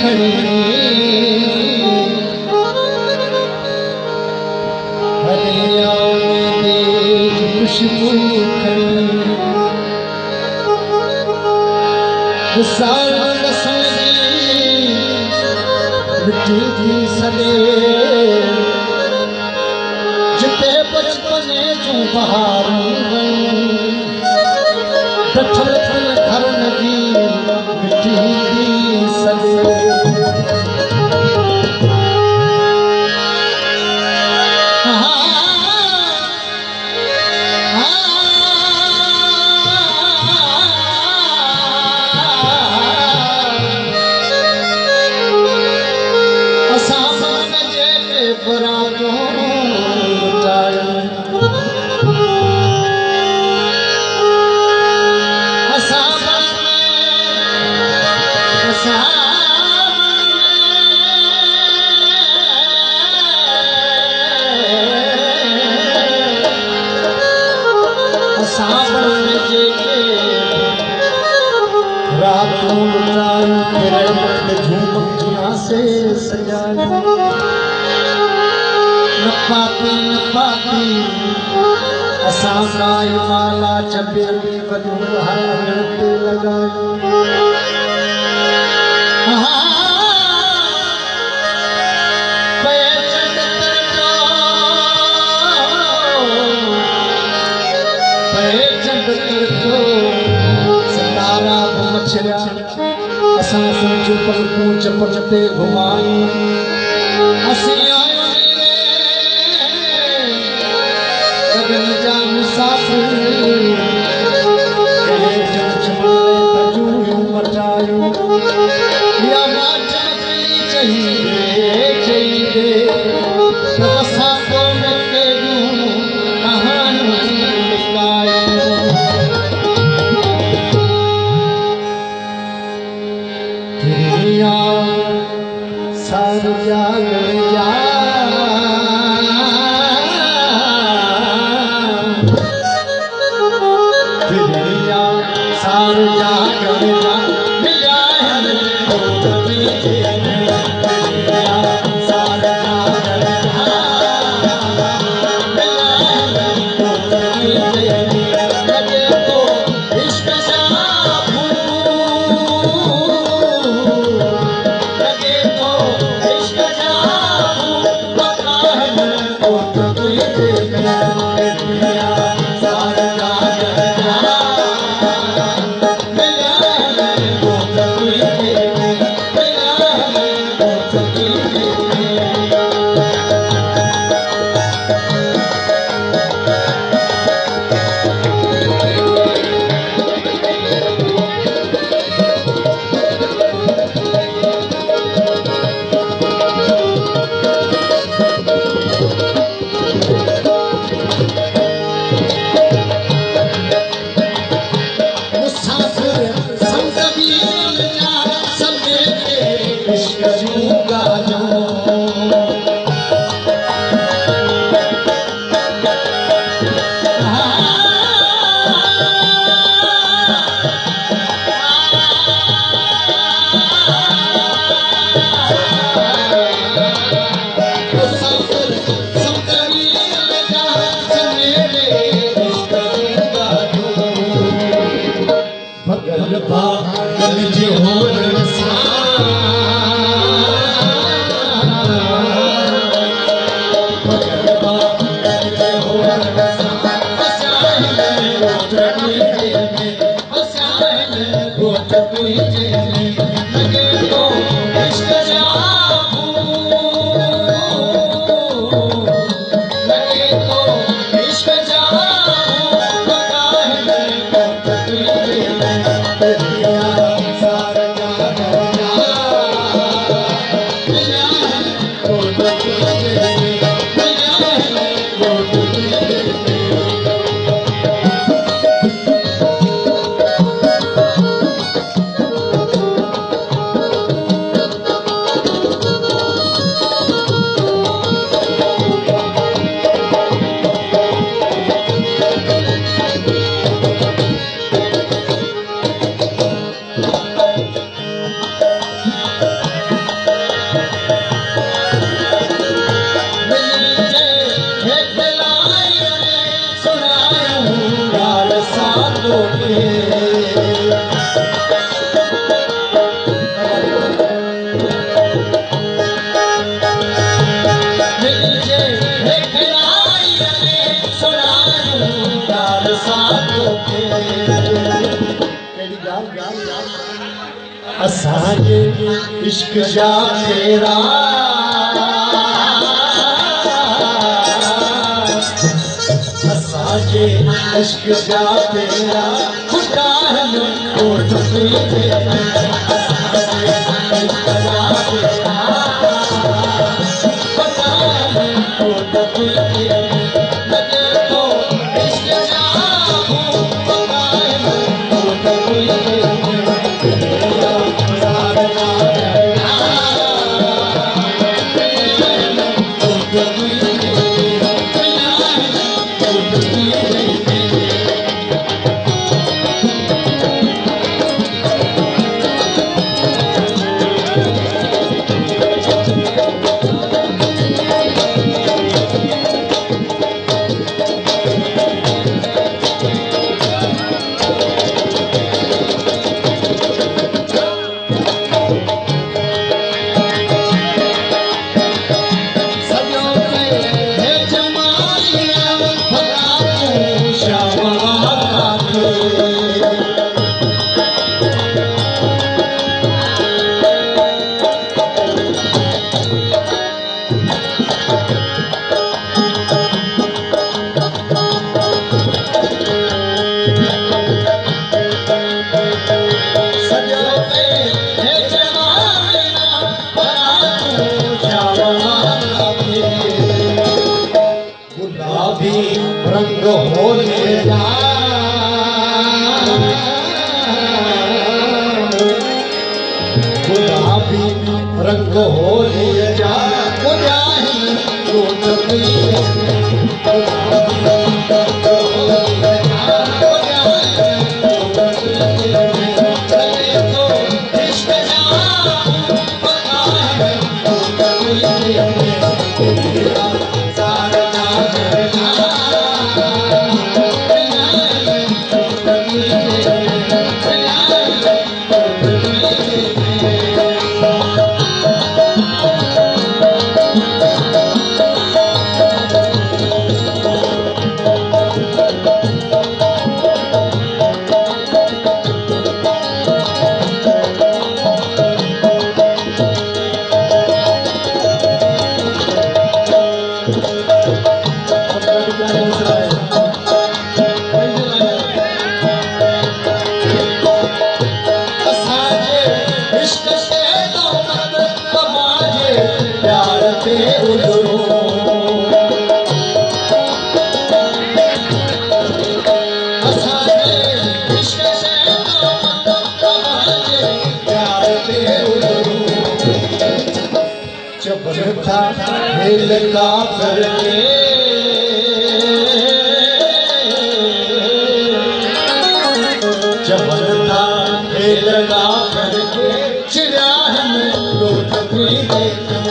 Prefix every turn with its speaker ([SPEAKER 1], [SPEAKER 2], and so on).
[SPEAKER 1] खड़ी हरिया में खुशबू खड़ी सावन संगी मिट्टी थी सदे जिते बचपने जो बहार ठल ठल घर नदी मिट्टी थी सदे से सजाई न पाती असां गाय माला चबे में वजूद हर पे लगाई सितारा मछलिया असां सोच पर पूछ पचते घुमाई असी आयो गगन जा मुसाफिर कहे जन चमले तजू मचायो या माचन पी चाहिए बसा को मिटे कहानी लिखायो सार जाग जा सार जाग जा मिला है तो पीछे सार जाग जा मिला है तो पीछे लगे तो इश्क भगल भागल जो असांजे इश्क जा फेरा असांजे इश्क जा फेरा खुदा रंग होले जा गुलाबी रंग होले जा चबरता हिल का करके चबरता हिल का करके चिड़ा है लोट कोई देख